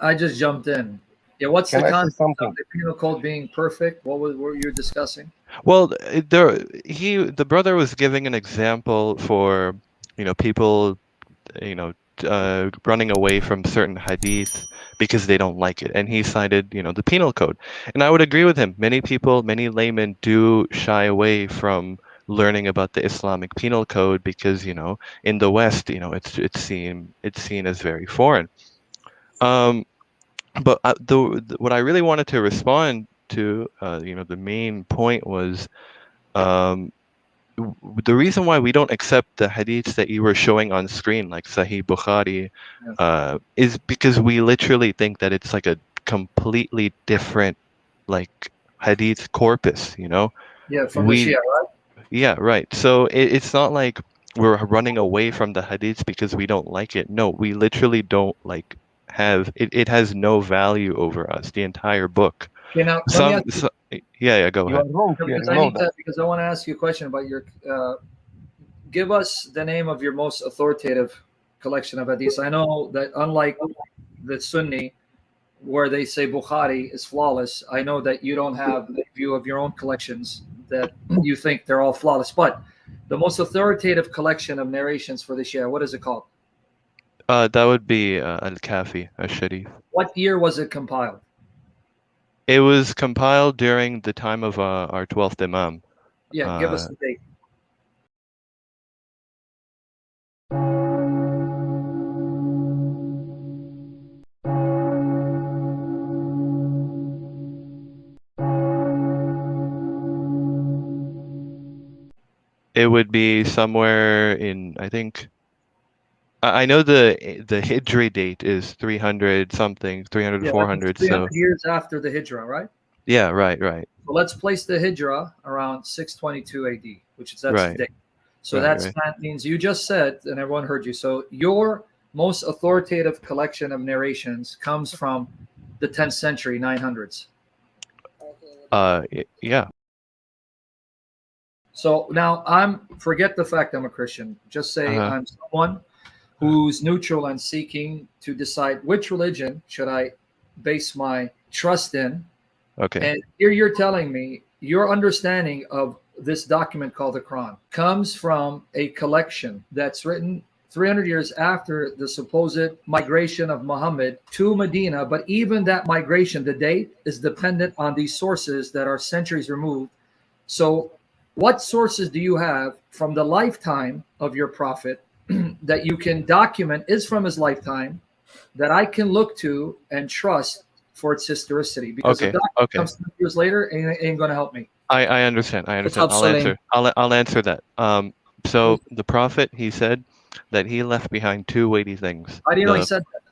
I just jumped in. Yeah, what's Can the I say concept something? of the penal code being perfect? What were you discussing? Well, the brother was giving an example for, people, you know, running away from certain hadith because they don't like it, and he cited, the penal code, and I would agree with him. Many people, many laymen do shy away from learning about the Islamic penal code because, in the West, it's seen as very foreign. Um, but what I really wanted to respond to, the main point was, um, the reason why we don't accept the hadiths that you were showing on screen, like Sahih Bukhari, Yes. is because we literally think that it's like a completely different, like, hadith corpus. Yeah, from the We, Shia, right? yeah, right. So it's not like we're running away from the hadiths because we don't like it. No, we literally don't like have it. It has no value over us. The entire book. Okay, now let me ask you, Yeah, go You ahead. are wrong here. because You I know need to, because I want to ask you a question about your. Give us the name of your most authoritative collection of hadiths. I know that unlike the Sunni, where they say Bukhari is flawless, I know that you don't have a view of your own collections that you think they're all flawless. But the most authoritative collection of narrations for the Shia, what is it called? That would be Al-Kafi, Al-Sharif. What year was it compiled? It was compiled during the time of our 12th Imam. Yeah, give us the date. It would be somewhere in, I think, I know the Hijri date is 300 something, 300 Yeah, that was 400. 300 So years after the Hijrah, right? yeah, right, So let's place the Hijrah around 622 AD, which is that's the right, date. So that means you just said, and everyone heard you. So your most authoritative collection of narrations comes from the 10th century, 900s. Yeah. So now forget the fact I'm a Christian. Just say Uh-huh. I'm someone who's neutral and seeking to decide which religion should I base my trust in. Okay. And here you're telling me your understanding of this document called the Quran comes from a collection that's written 300 years after the supposed migration of Muhammad to Medina. But even that migration, the date is dependent on these sources that are centuries removed. So what sources do you have from the lifetime of your prophet that you can document is from his lifetime that I can look to and trust for its historicity? Because if that comes 2 years later, it ain't going to help me. I understand. I'll answer that. So the prophet, he said that he left behind two weighty things. How do you know he said that?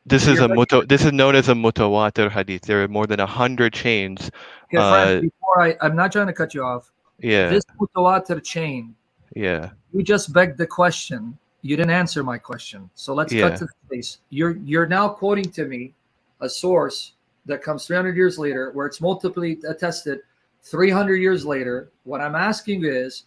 This is known as a mutawatir hadith. There are more than 100 chains. Okay, Frank, before I'm not trying to cut you off. Yeah. This mutawatir chain. Yeah. You just begged the question. You didn't answer my question. So let's cut to the chase. You're now quoting to me a source that comes 300 years later, where it's multiply attested 300 years later. What I'm asking is,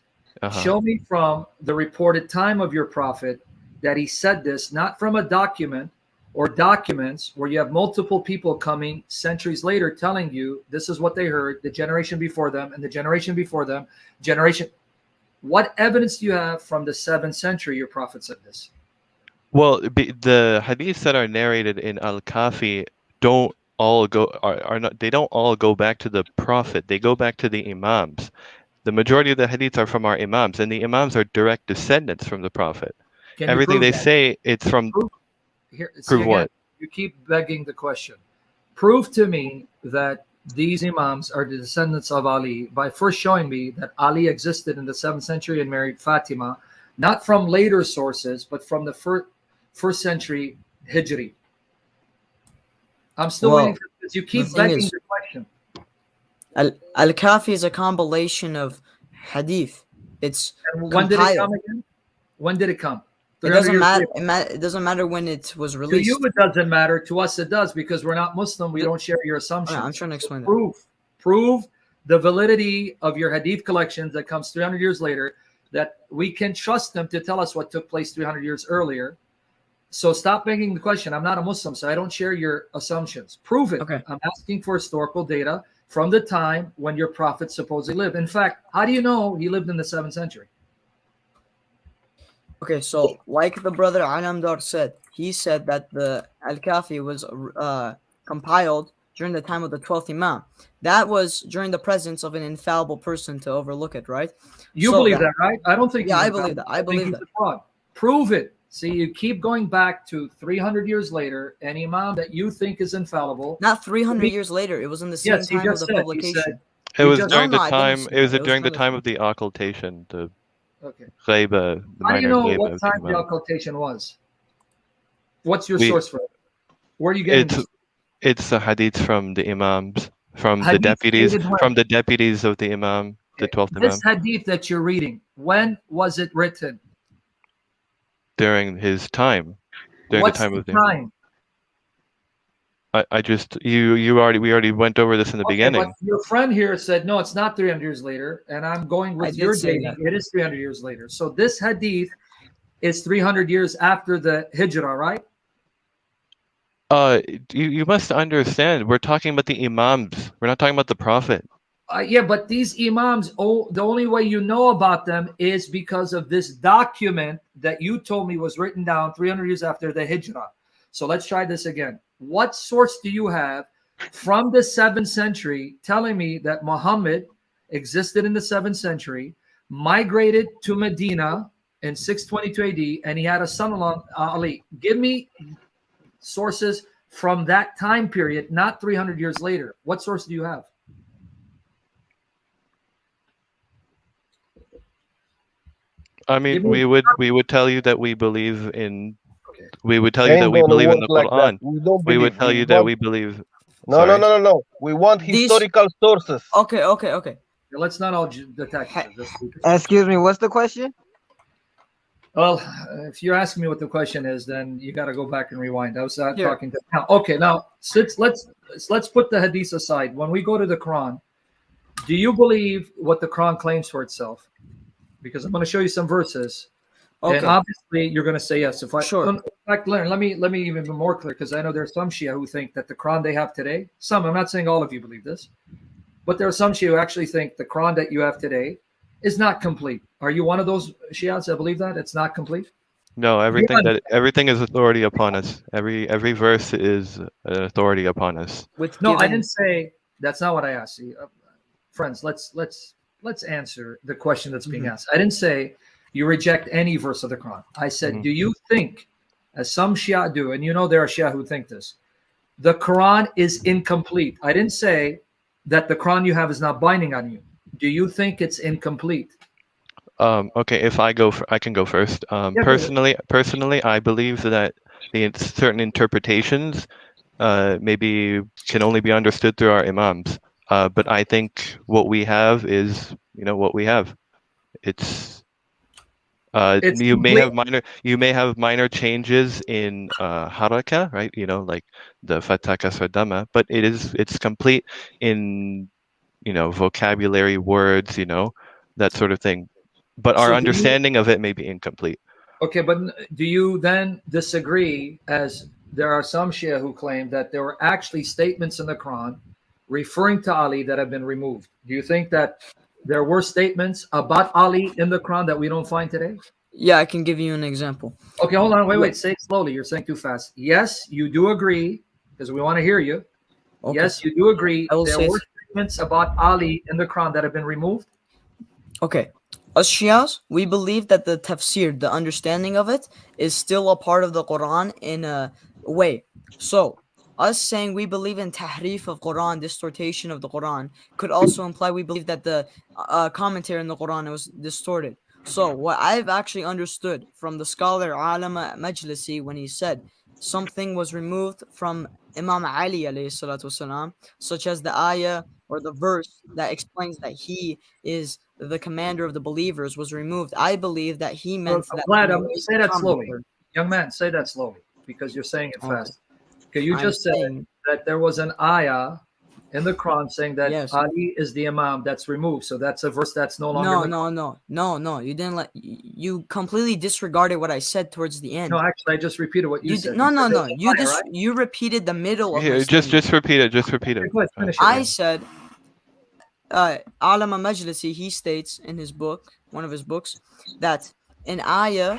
show me from the reported time of your prophet that he said this, not from a document or documents where you have multiple people coming centuries later telling you this is what they heard, the generation before them and the generation before them, generation. What evidence do you have from the 7th century your prophet said this? Well, the hadiths that are narrated in Al-Kafi don't all go they don't all go back to the prophet. They go back to the Imams. The majority of the hadiths are from our Imams, and the Imams are direct descendants from the prophet. Everything they say, it's from. Prove what? You keep begging the question. Prove to me that these Imams are the descendants of Ali by first showing me that Ali existed in the 7th century and married Fatima, not from later sources, but from the first century Hijri. I'm still waiting for this. You keep begging the question. Al-Kafi is a compilation of hadith. It's when did it come again? When did it come? It doesn't matter. It doesn't matter when it was released. To you, it doesn't matter. To us, it does, because we're not Muslim. We don't share your assumptions. I'm trying to explain that. Prove the validity of your hadith collections that comes 300 years later, that we can trust them to tell us what took place 300 years earlier. So stop making the question. I'm not a Muslim, so I don't share your assumptions. Prove it. Okay. I'm asking for historical data from the time when your prophet supposedly lived. In fact, how do you know he lived in the 7th century? Okay, so like the brother Anamdar said, he said that the Al-Kafi was compiled during the time of the 12th Imam. That was during the presence of an infallible person to overlook it, right? You believe that, right? I don't think. Yeah, he's I believe that. I believe think that. he's a fraud. Prove it. See, you keep going back to 300 years later, an imam that you think is infallible. Not 300 years later. It was in the same Yes, he time of just the said. He publication. said It was just- during No, the I didn't time. say It was that. It was during the from the- time of the occultation, the okay. ghaiba, the How do you minor know ghaiba what of the time the Imam. occultation was? What's your We- source for it? Where are you getting It's this? it's the hadiths from the Imams, from the Hadith deputies, stated when? from the deputies of the Imam, the 12th Imam, This hadith that you're reading, when was it written? during his time, during What's the time of the. time? I just we already went over this in the Okay, beginning. but your friend here said, no, it's not 300 years later. And I'm going I with did your say dating. that. It is 300 years later. So this hadith is 300 years after the hijrah, right? You must understand. We're talking about the Imams. We're not talking about the Prophet. Yeah, but these imams, the only way you know about them is because of this document that you told me was written down 300 years after the hijrah. So let's try this again. What source do you have from the 7th century telling me that Muhammad existed in the 7th century, migrated to Medina in 622 AD, and he had a son-in-law, Ali? Give me sources from that time period, not 300 years later. What source do you have? I mean, we would tell you that we believe in. We would tell you Ain't that we gonna believe in work the like that. Quran. We don't We would believe. tell We you that want- we believe. No, Sorry. no. We want These- historical sources. Okay. Let's not all attack each other. Excuse me, what's the question? Well, if you're asking me what the question is, then you got to go back and rewind. I was Here. talking to now. Okay, now let's put the hadith aside. When we go to the Quran, do you believe what the Quran claims for itself? Because I'm going to show you some verses, Okay. and obviously you're going to say yes. If I Sure. in fact, let me even be more clear, because I know there's some Shia who think that the Quran they have today. Some, I'm not saying all of you believe this, but there are some Shia who actually think the Quran that you have today is not complete. Are you one of those Shias that believe that it's not complete? No, everything is authority upon us. Every verse is an authority upon us. With No, I giving- didn't say that's not what I asked you. Friends, let's answer the question that's being asked. I didn't say you reject any verse of the Quran. I said, do you think, as some Shia do, and you know there are Shia who think this, the Quran is incomplete? I didn't say that the Quran you have is not binding on you. Do you think it's incomplete? Okay, if I can go first. Personally, I believe that the certain interpretations maybe can only be understood through our Imams. But I think what we have is, what we have. It's you may have minor changes in haraka, right? Like the fataka sadama, but it's complete in vocabulary, words, that sort of thing. But our understanding of it may be incomplete. Okay, but do you then disagree, as there are some Shia who claim that there were actually statements in the Quran referring to Ali that have been removed? Do you think that there were statements about Ali in the Quran that we don't find today? Yeah, I can give you an example. Okay, hold on. Wait. Say it slowly. You're saying too fast. Yes, you do agree, because we want to hear you. Okay. Yes, you do agree I will there say were statements about Ali in the Quran that have been removed? Okay. Us Shias, we believe that the tafsir, the understanding of it, is still a part of the Quran in a way. So, us saying we believe in tahrif of Quran, distortion of the Quran, could also imply we believe that the commentary in the Quran was distorted. So, what I've actually understood from the scholar Alama Majlisi when he said something was removed from Imam Ali alayhi salatu wasalam, such as the ayah or the verse that explains that he is the commander of the believers, was removed. I believe that he meant that. Vlad, say that slowly. Young man, say that slowly, because you're saying it fast. Okay, you just said that there was an ayah in the Quran saying that Yes. Ali is the Imam that's removed. So that's a verse that's no longer. No. You didn't let. You completely disregarded what I said towards the end. No, actually, I just repeated what you said. No. You said You repeated the middle of my Here, statement. just repeat it. Just repeat it. Okay, go ahead, finish it. I said, Alama Majlisi, he states in his book, one of his books, that an ayah,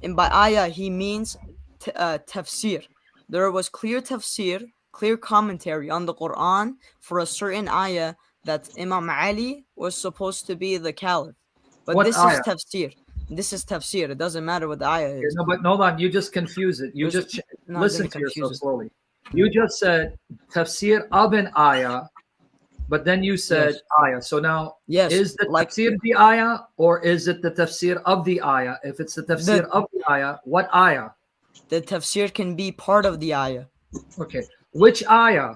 and by ayah he means tafsir. There was clear tafsir, clear commentary on the Quran for a certain ayah that Imam Ali was supposed to be the caliph. But What this ayah? is tafsir. This is tafsir. It doesn't matter what the ayah is. No, but hold on. You just confuse it. You just No, listen I didn't to yourself confuse it. slowly. You just said tafsir of an ayah, but then you said Yes. ayah. So now, Yes, is the like- tafsir the ayah or is it the tafsir of the ayah? If it's the tafsir of the ayah, what ayah? The tafsir can be part of the ayah. Okay. Which ayah?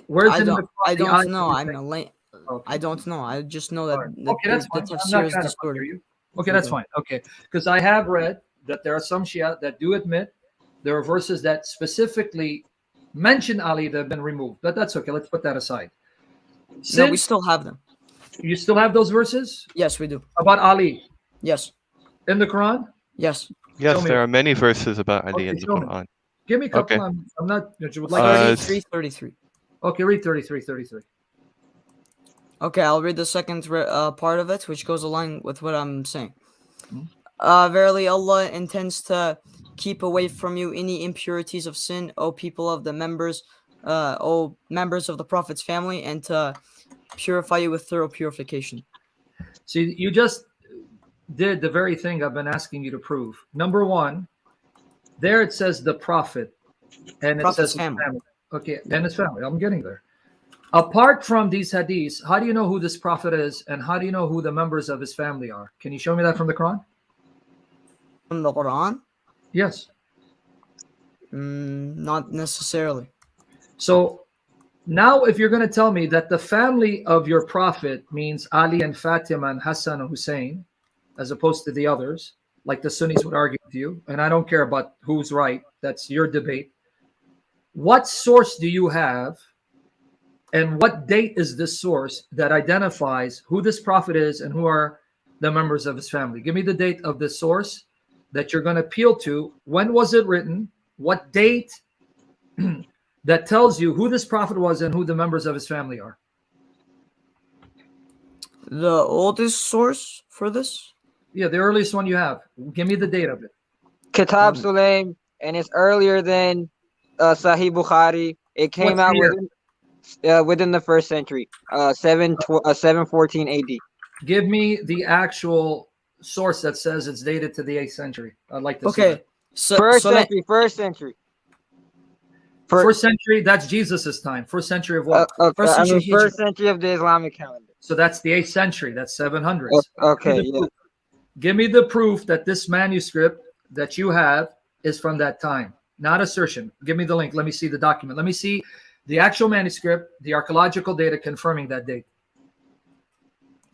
Where's I it in don't, the I the don't ayah know. you're I'm saying? a late. Okay. I don't know. I just know that All right. the, Okay, that's the fine. I'm tafsir not is trying to distorted. bother you. Okay, that's fine. Okay, because I have read that there are some Shia that do admit there are verses that specifically mention Ali that have been removed, but that's okay. Let's put that aside. No, we Since still have them. you still have those verses Yes, we do. about Ali Yes, in the Quran, yes. Yes, Show me. there are many verses about Ali Okay, in the show me. Quran. give me a couple. Okay. I'm not. You would like? 33, 33. Okay, read 33, 33. Okay, I'll read the second part of it, which goes along with what I'm saying. Hmm. Verily, Allah intends to keep away from you any impurities of sin, O people of the members, O members of the Prophet's family, and to purify you with thorough purification. See, you just did the very thing I've been asking you to prove. Number one, there it says the Prophet, and it Prophet's says family. Okay, and his family. I'm getting there. Apart from these hadiths, how do you know who this prophet is, and how do you know who the members of his family are? Can you show me that from the Quran? From the Quran? Yes. Not necessarily. So now, if you're going to tell me that the family of your prophet means Ali and Fatima and Hassan and Hussein, as opposed to the others, like the Sunnis would argue with you, and I don't care about who's right, that's your debate. What source do you have, and what date is this source that identifies who this prophet is and who are the members of his family? Give me the date of the source that you're going to appeal to. When was it written? What date that tells you who this prophet was and who the members of his family are? The oldest source for this? Yeah, the earliest one you have. Give me the date of it. Kitab Sulaim, and it's earlier than Sahih Bukhari. It came What's out the year? within the first century, 714 AD. Give me the actual source that says it's dated to the 8th century. I'd like to see Okay. that. First century. First century, that's Jesus's time. First century of what? First century first century of the Islamic calendar. So that's the 8th century. That's 700s. Okay, yeah. Give me the proof that this manuscript that you have is from that time. Not assertion. Give me the link. Let me see the document. Let me see the actual manuscript, the archaeological data confirming that date.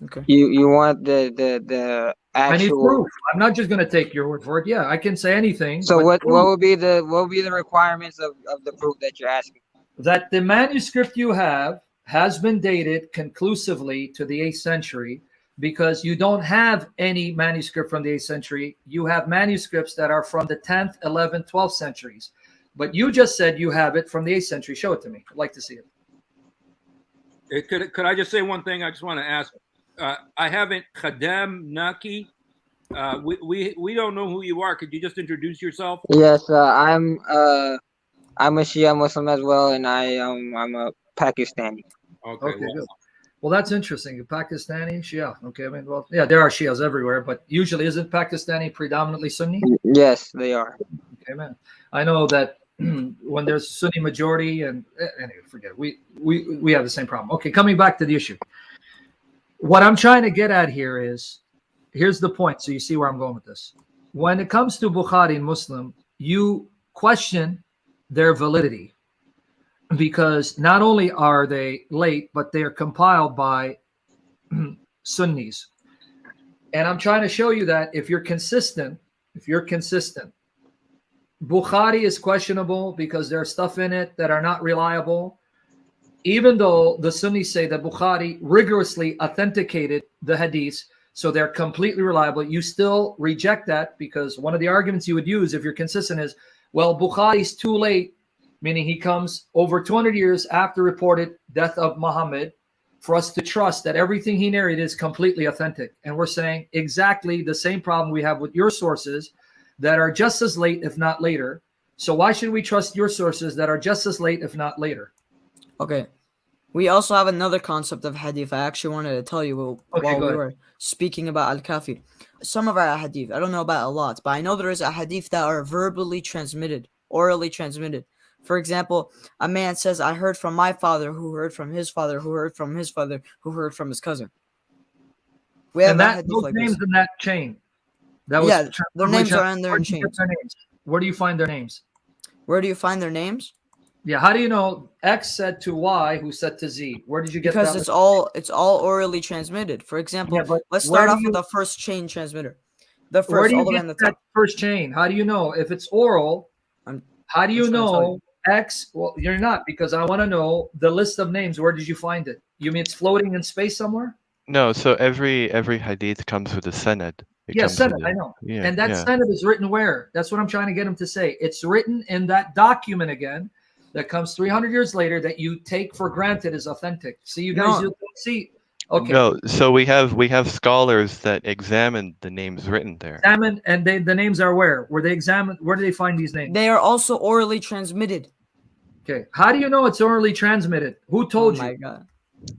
Okay. You want the I need actual proof. I'm not just going to take your word for it. Yeah, I can say anything. So but what would be the requirements of the proof that you're asking? that the manuscript you have has been dated conclusively to the 8th century, because you don't have any manuscript from the 8th century. You have manuscripts that are from the 10th, 11th, 12th centuries. But you just said you have it from the 8th century. Show it to me. I'd like to see it. Could I just say one thing? I just want to ask. I haven't Khadam Naki. We don't know who you are. Could you just introduce yourself? Yes, I'm a Shia Muslim as well, and I'm a Pakistani. Okay, good. Well, that's interesting. A Pakistani Shia. Okay, I mean, well, yeah, there are Shias everywhere, but usually isn't Pakistani predominantly Sunni? Yes, they are. Okay, man. I know that when there's Sunni majority, and anyway, forget it. We have the same problem. Okay, coming back to the issue. What I'm trying to get at here is, here's the point, so you see where I'm going with this. When it comes to Bukhari and Muslim, you question their validity, because not only are they late, but they are compiled by Sunnis. And I'm trying to show you that if you're consistent, Bukhari is questionable because there's stuff in it that are not reliable. even though the Sunnis say that Bukhari rigorously authenticated the hadiths, so they're completely reliable, you still reject that because one of the arguments you would use if you're consistent is, well, Bukhari's too late, meaning he comes over 200 years after reported death of Muhammad, for us to trust that everything he narrated is completely authentic. And we're saying exactly the same problem we have with your sources that are just as late, if not later. So why should we trust your sources that are just as late, if not later? Okay. We also have another concept of hadith I actually wanted to tell you while we were speaking about Al-Kafi. Some of our hadith, I don't know about a lot, but I know there is a hadith that are verbally transmitted, orally transmitted. For example, a man says, I heard from my father, who heard from his father, who heard from his father, who heard from his cousin. We have and that, hadith those like names this. in that chain. That was their names are in there in chains. Where do you find their names? Where do you find their names? Yeah, how do you know X said to Y, who said to Z? Where did you get that? Because it's all orally transmitted. For example, let's start off with the first chain transmitter. The first, all the way on the top. First chain. How do you know if it's oral? How do you know X? Well, you're not, because I want to know the list of names. Where did you find it? You mean it's floating in space somewhere? No, so every hadith comes with a sanad. Yes, sanad, I know. Yeah, and that sanad is written where? That's what I'm trying to get him to say. It's written in that document again that comes 300 years later that you take for granted is authentic. See, you guys don't see. Okay. No, so we have scholars that examine the names written there. Examine, and the names are where? Where they examine? Where do they find these names? They are also orally transmitted. Okay. How do you know it's orally transmitted? Who told you? Oh my God.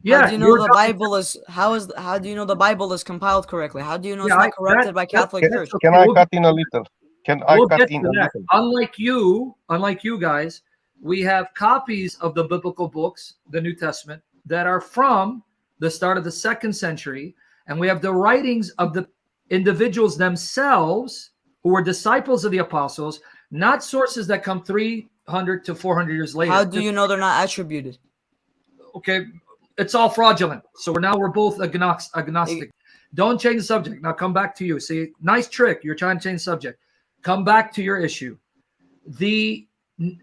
Yeah. How do you know the Bible is? How do you know the Bible is compiled correctly? How do you know it's not corrupted by Catholic Church? Can I cut in a little? Can I cut in a little? Unlike you guys, we have copies of the biblical books, the New Testament, that are from the start of the 2nd century, and we have the writings of the individuals themselves who were disciples of the apostles, not sources that come 300 to 400 years later. How do you know they're not attributed? Okay, it's all fraudulent. So we're both agnostic. Don't change the subject. Now come back to you. See, nice trick. You're trying to change the subject. Come back to your issue. The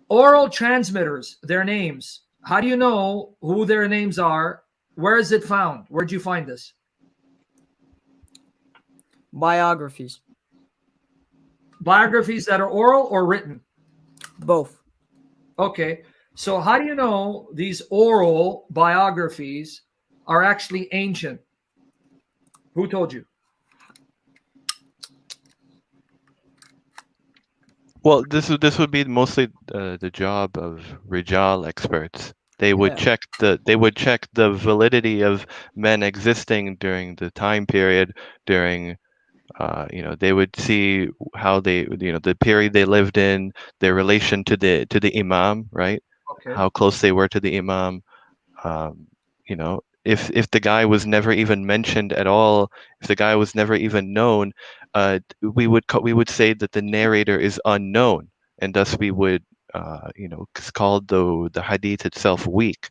oral transmitters, their names. How do you know who their names are? Where is it found? Where'd you find this? Biographies. Biographies that are oral or written? Both. Okay. So how do you know these oral biographies are actually ancient? Who told you? Well, this would be mostly the job of Rijal experts. They would check the validity of men existing during the time period, during they would see how they, the period they lived in, their relation to the Imam, right? Okay. How close they were to the Imam. If the guy was never even mentioned at all, if the guy was never even known, we would say that the narrator is unknown, and thus we would call the hadith itself weak.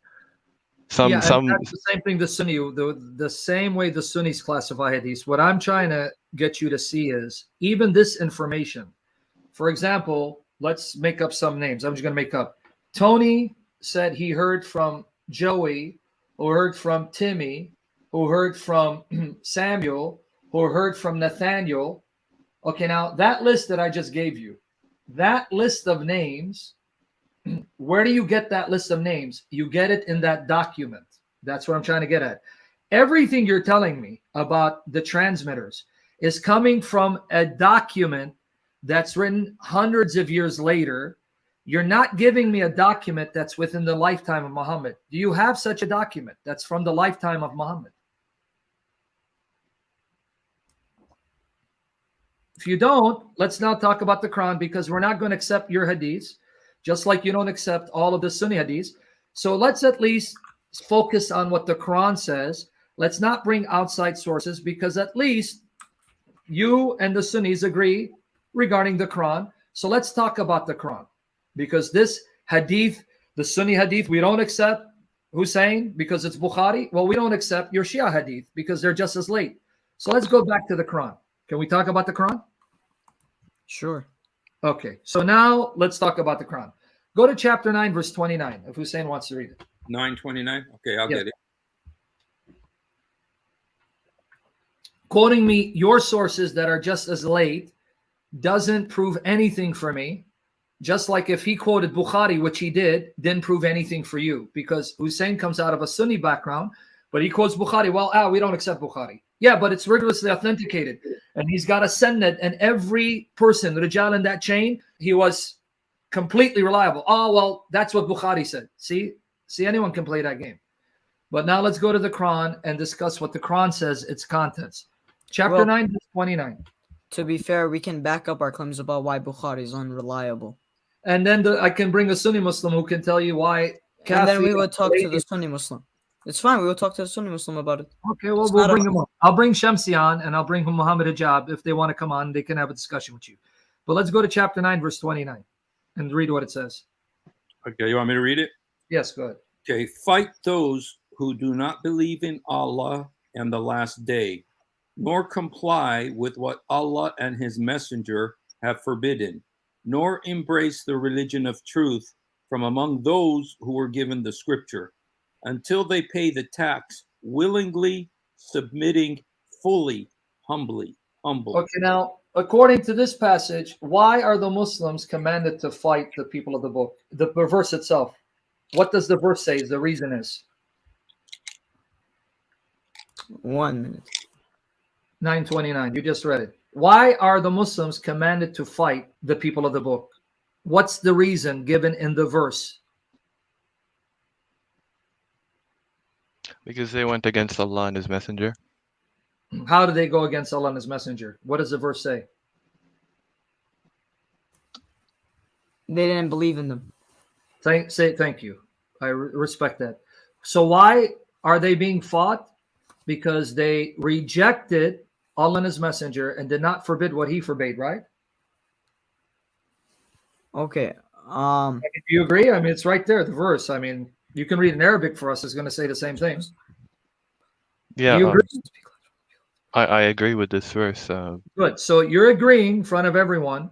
That's the same thing the same way the Sunnis classify hadiths. What I'm trying to get you to see is even this information. For example, let's make up some names. I'm just going to make up. Tony said he heard from Joey, who heard from Timmy, who heard from Samuel, who heard from Nathaniel. Okay, now that list that I just gave you, that list of names, where do you get that list of names? You get it in that document. That's what I'm trying to get at. Everything you're telling me about the transmitters is coming from a document that's written hundreds of years later. You're not giving me a document that's within the lifetime of Muhammad. Do you have such a document that's from the lifetime of Muhammad? If you don't, let's now talk about the Quran, because we're not going to accept your hadiths, just like you don't accept all of the Sunni hadiths. So let's at least focus on what the Quran says. Let's not bring outside sources, because at least you and the Sunnis agree regarding the Quran. So let's talk about the Quran, because this hadith, the Sunni hadith, we don't accept Hussein because it's Bukhari. Well, we don't accept your Shia hadith because they're just as late. So let's go back to the Quran. Can we talk about the Quran? Sure. Okay, so now let's talk about the Quran. Go to chapter 9, verse 29, if Hussein wants to read it. 929. Okay, I'll get it. Quoting me your sources that are just as late doesn't prove anything for me. Just like if he quoted Bukhari, which he didn't prove anything for you, because Hussein comes out of a Sunni background, but he quotes Bukhari. Well, we don't accept Bukhari. Yeah, but it's rigorously authenticated, and he's got a sennad, and every person, Rijal in that chain, he was completely reliable. Oh, well, that's what Bukhari said. See, anyone can play that game. But now let's go to the Quran and discuss what the Quran says, its contents. Chapter 9, verse 29. To be fair, we can back up our claims about why Bukhari is unreliable. And then I can bring a Sunni Muslim who can tell you why. And then we would talk to the Sunni Muslim. It's fine. We will talk to the Sunni Muslim about it. Okay, well, we'll bring him on. I'll bring Shamsi on, and I'll bring Muhammad Hijab. If they want to come on, they can have a discussion with you. But let's go to chapter 9, verse 29, and read what it says. Okay, you want me to read it? Yes, go ahead. Okay, fight those who do not believe in Allah and the last day, nor comply with what Allah and his messenger have forbidden, nor embrace the religion of truth from among those who were given the scripture, until they pay the tax willingly, submitting fully, humble. Okay, now, according to this passage, why are the Muslims commanded to fight the people of the book? The verse itself. What does the verse say? The reason is 1 minute. 929. You just read it. Why are the Muslims commanded to fight the people of the book? What's the reason given in the verse? Because they went against Allah and his messenger. How do they go against Allah and his messenger? What does the verse say? They didn't believe in them. Thank you. I respect that. So why are they being fought? Because they rejected Allah and his messenger and did not forbid what he forbade, right? Okay. Do you agree? I mean, it's right there, the verse. I mean, you can read in Arabic for us. It's going to say the same thing. Yeah, Do you agree? I agree with this verse. Good. So you're agreeing in front of everyone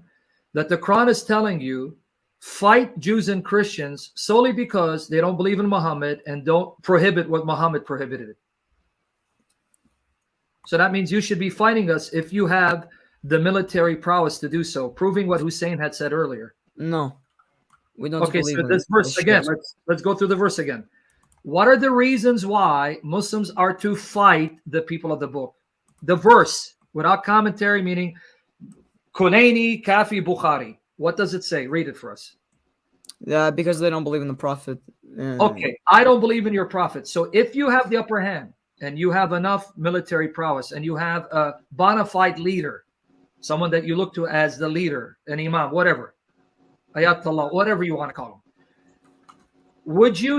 that the Quran is telling you fight Jews and Christians solely because they don't believe in Muhammad and don't prohibit what Muhammad prohibited. So that means you should be fighting us if you have the military prowess to do so, proving what Hussein had said earlier. No, we don't. Okay, so this verse again. Let's go through the verse again. What are the reasons why Muslims are to fight the people of the book? The verse, without commentary, meaning Kunaini, Kafi, Bukhari. What does it say? Read it for us. Because they don't believe in the Prophet. Okay, I don't believe in your Prophet. So if you have the upper hand and you have enough military prowess and you have a bona fide leader, someone that you look to as the leader, an imam, whatever, ayatollah, whatever you want to call him, would he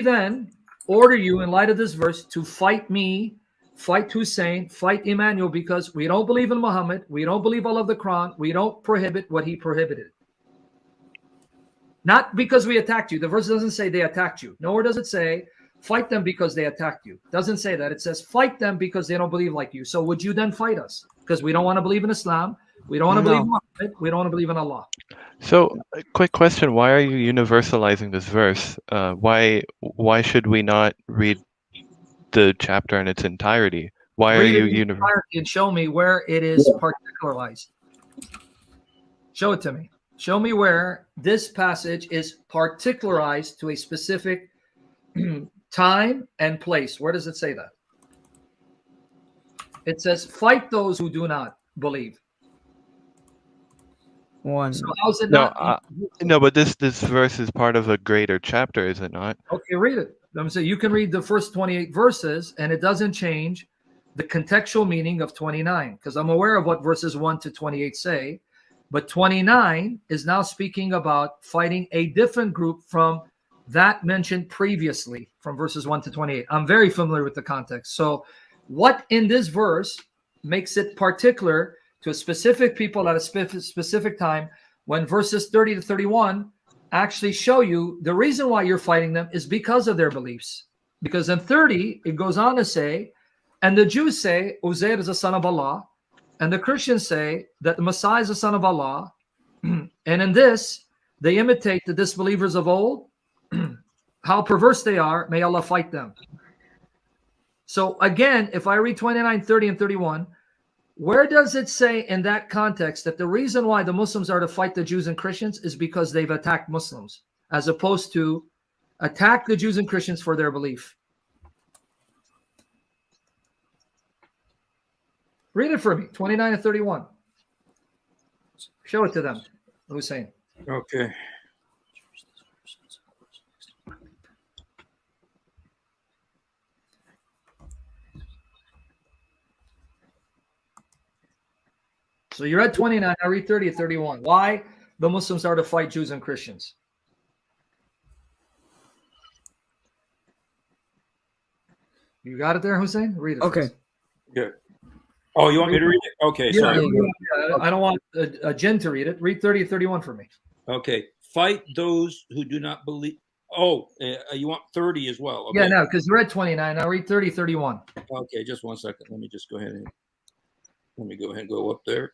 then order you, in light of this verse, to fight me, fight Hussein, fight Emmanuel, because we don't believe in Muhammad, we don't believe all of the Quran, we don't prohibit what he prohibited? Not because we attacked you. The verse doesn't say they attacked you. Nor does it say fight them because they attacked you. It doesn't say that. It says fight them because they don't believe like you. So would you then fight us? Because we don't want to believe in Islam. We don't want to believe in Muhammad. We don't want to believe in Allah. So, a quick question: why are you universalizing this verse? Why should we not read the chapter in its entirety? Why are you universalizing? And show me where it is particularized. Show it to me. Show me where this passage is particularized to a specific time and place. Where does it say that? It says, fight those who do not believe. So how's it not? No, but this verse is part of a greater chapter, is it not? Okay, read it. I'm saying you can read the first 28 verses, and it doesn't change the contextual meaning of 29, because I'm aware of what verses 1 to 28 say. But 29 is now speaking about fighting a different group from that mentioned previously from verses 1 to 28. I'm very familiar with the context. So what in this verse makes it particular to a specific people at a specific time, when verses 30 to 31 actually show you the reason why you're fighting them is because of their beliefs? Because in 30, it goes on to say, and the Jews say Uzair is the son of Allah, and the Christians say that the Messiah is the son of Allah. And in this, they imitate the disbelievers of old how perverse they are, may Allah fight them. So again, if I read 29, 30, and 31, where does it say in that context that the reason why the Muslims are to fight the Jews and Christians is because they've attacked Muslims, as opposed to attack the Jews and Christians for their belief? Read it for me, 29 and 31. Show it to them, Hussein. Okay. So you're at 29, I read 30 and 31. Why the Muslims are to fight Jews and Christians? You got it there, Hussein? Read it. Okay. Good. Oh, you want me to read it? Okay, Yeah, sorry. I don't want a jinn to read it. Read 30 and 31 for me. Okay. Fight those who do not believe. Oh, you want 30 as well? Okay. Yeah, no, because you're at 29. Now read 30, 31. Okay, just 1 second. Let me just go ahead and go up there.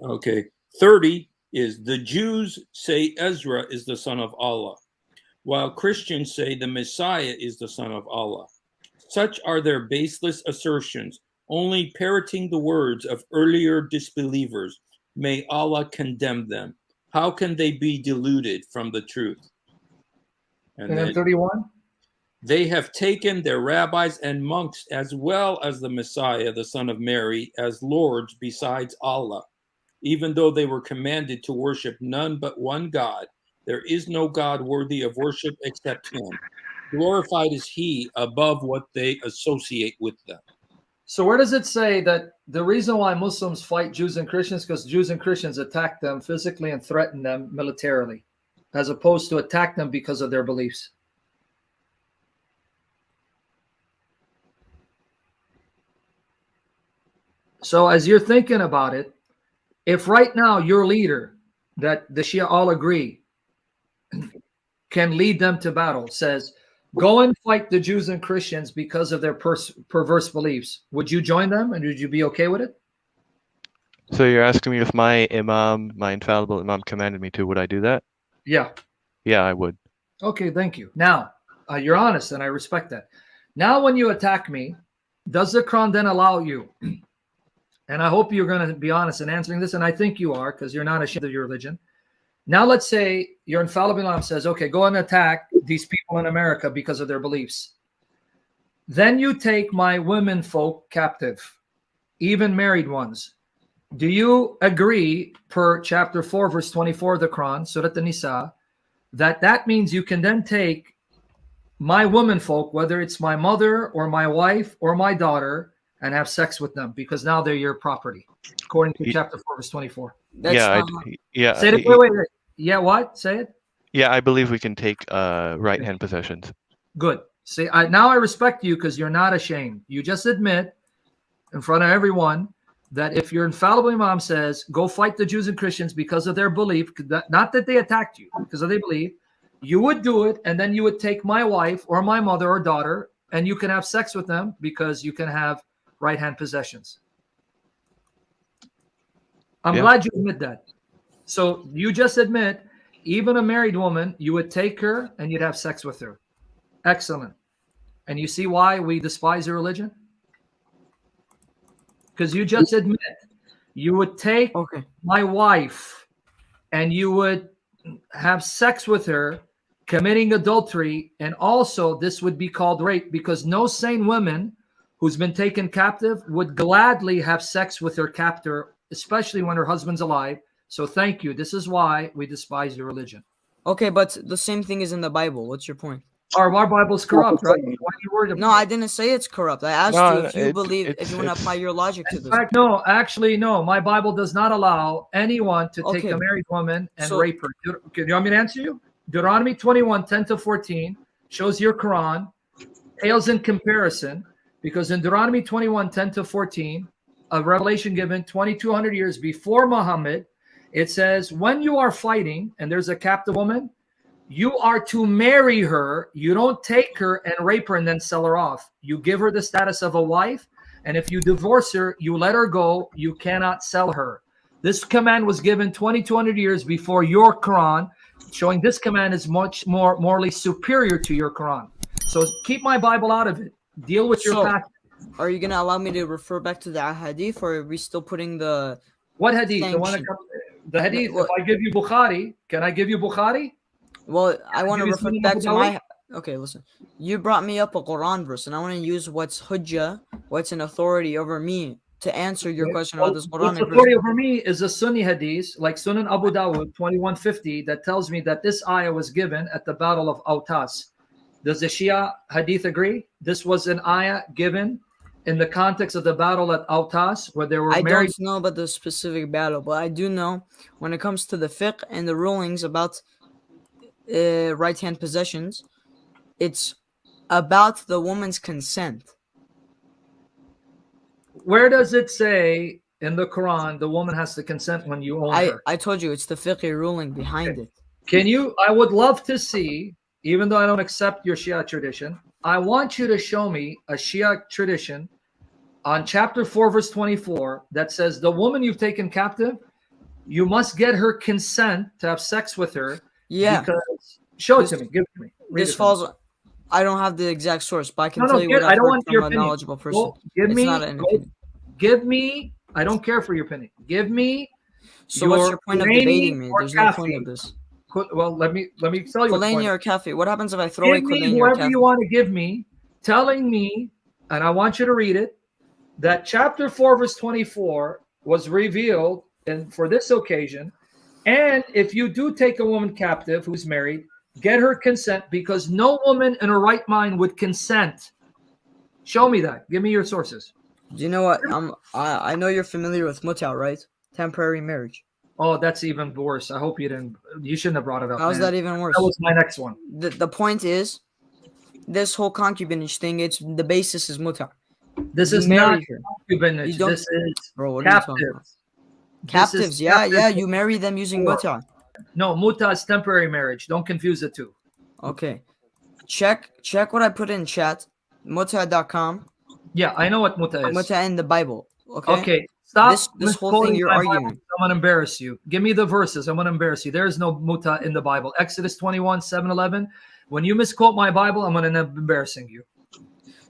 Okay. 30 is the Jews say Ezra is the son of Allah, while Christians say the Messiah is the son of Allah. Such are their baseless assertions, only parroting the words of earlier disbelievers. May Allah condemn them. How can they be deluded from the truth? And then 31? They have taken their rabbis and monks as well as the Messiah, the son of Mary, as lords besides Allah. Even though they were commanded to worship none but one God, there is no God worthy of worship except him. Glorified is he above what they associate with them. So where does it say that the reason why Muslims fight Jews and Christians because Jews and Christians attack them physically and threaten them militarily, as opposed to attack them because of their beliefs? So as you're thinking about it, if right now your leader, that the Shia all agree, can lead them to battle, says, go and fight the Jews and Christians because of their perverse beliefs, would you join them and would you be okay with it? So you're asking me if my Imam, my infallible Imam commanded me to, would I do that? Yeah. Yeah, I would. Okay, thank you. Now, you're honest and I respect that. Now, when you attack me, does the Quran then allow you, and I hope you're going to be honest in answering this, and I think you are because you're not ashamed of your religion. Now, let's say your infallible Imam says, okay, go and attack these people in America because of their beliefs. Then you take my women folk captive, even married ones. Do you agree, per chapter 4, verse 24 of the Quran, Surat An-Nisa, that means you can then take my women folk, whether it's my mother or my wife or my daughter, and have sex with them because now they're your property, according to chapter 4, verse 24. That's yeah, not yeah. Say it. Wait. Yeah, what? Say it. Yeah, I believe we can take right-hand possessions. Good. See, now I respect you because you're not ashamed. You just admit in front of everyone that if your infallible Imam says, go fight the Jews and Christians because of their belief, not that they attacked you, because of their belief, you would do it, and then you would take my wife or my mother or daughter, and you can have sex with them because you can have right-hand possessions. I'm glad you admit that. So you just admit, even a married woman, you would take her and you'd have sex with her. Excellent. And you see why we despise your religion? Because you just admit you would take my wife and you would have sex with her, committing adultery, and also this would be called rape because no sane woman who's been taken captive would gladly have sex with her captor, especially when her husband's alive. So thank you. This is why we despise your religion. Okay, but the same thing is in the Bible. What's your point? Our Bible's corrupt, right? Why are you worried about No, I didn't say it's corrupt. I asked you if you believe, if you want to apply your logic to this. In fact, no, actually, no. My Bible does not allow anyone to take a married woman and rape her. Do you want me to answer you? Deuteronomy 21, 10-14 shows your Quran pales in comparison because in Deuteronomy 21, 10-14, a revelation given 2,200 years before Muhammad, it says, when you are fighting and there's a captive woman, you are to marry her. You don't take her and rape her and then sell her off. You give her the status of a wife. And if you divorce her, you let her go. You cannot sell her. This command was given 2,200 years before your Quran showing this command is much more morally superior to your Quran. So keep my Bible out of it. Deal with your passion. Are you gonna allow me to refer back to the hadith, or are we still putting the what hadith? sanction? The one that comes, the hadith. If I give you Bukhari, can I give you Bukhari? Well, I want to refer back to my. Okay, listen. You brought me up a Quran verse, and I want to use what's hujjah, what's an authority over me, to answer your question about this Quran. What's authority over me is a Sunni hadith, like Sunan Abu Dawud 2150, that tells me that this ayah was given at the Battle of Autas. Does the Shia hadith agree? This was an ayah given in the context of the battle at Autas, where they were married. I don't know about the specific battle, but I do know when it comes to the fiqh and the rulings about right-hand possessions, it's about the woman's consent. Where does it say in the Quran the woman has to consent when you own her? I told you it's the fiqh ruling behind it. Can you? I would love to see, even though I don't accept your Shia tradition, I want you to show me a Shia tradition on chapter 4, verse 24 that says the woman you've taken captive, you must get her consent to have sex with her. Yeah. Because, show it to me. Give it to me. This falls. I don't have the exact source, but I can tell you what I've heard from a knowledgeable person. Well, give me. I don't care for your opinion. Give me. So what's your point of debating me? There's no point of this. Well, let me tell you. Kulani or Kafi? What happens if I throw a Kulani or whoever you want to give me, telling me, and I want you to read it, that chapter 4, verse 24 was revealed and for this occasion. And if you do take a woman captive who's married, get her consent, because no woman in her right mind would consent. Show me that. Give me your sources. Do you know what? I know you're familiar with Mutta, right? Temporary marriage. Oh, that's even worse. I hope you didn't. You shouldn't have brought it up. How's that even worse? That was my next one. The point is, this whole concubinage thing. It's the basis is Mutta. This is not concubinage. This is captives. Captives, yeah. You marry them using Mutta. No, Mutta is temporary marriage. Don't confuse the two. Okay. Check what I put in chat. Mutta.com. Yeah, I know what Mutta is. Mutta in the Bible. Okay. Okay. Stop this whole thing you're arguing. I'm going to embarrass you. Give me the verses. I'm going to embarrass you. There is no Mutta in the Bible. Exodus 21, 7-11. When you misquote my Bible, I'm going to end up embarrassing you.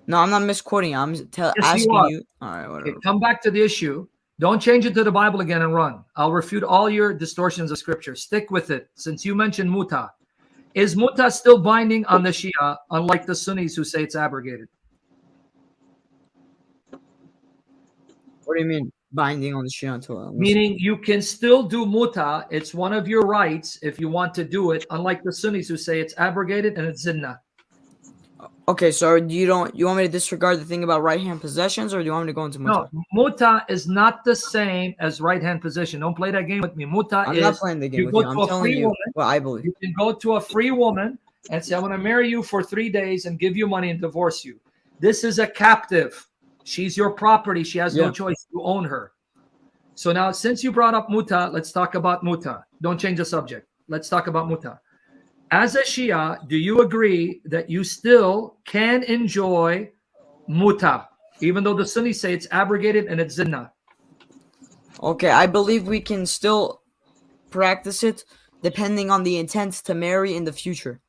No, I'm not misquoting. I'm asking you. All right, whatever. Okay, come back to the issue. Don't change it to the Bible again and run. I'll refute all your distortions of scripture. Stick with it. Since you mentioned Mutta, is Mutta still binding on the Shia, unlike the Sunnis who say it's abrogated? What do you mean binding on the Shia? Meaning you can still do Mutta. It's one of your rights if you want to do it, unlike the Sunnis who say it's abrogated and it's zinnah. Okay, so you want me to disregard the thing about right-hand possessions, or do you want me to go into Mutta? No, Mutta is not the same as right-hand possession. Don't play that game with me. Mutta I'm not playing the game with you. I'm telling you what I believe. You can go to a free woman and say, I'm going to marry you for 3 days and give you money and divorce you. This is a captive. She's your property. She has no choice. You own her. So now, since you brought up Mutta, let's talk about Mutta. Don't change the subject. Let's talk about Mutta. As a Shia, do you agree that you still can enjoy Mutta, even though the Sunnis say it's abrogated and it's zinnah? Okay, I believe we can still practice it depending on the intent to marry in the future.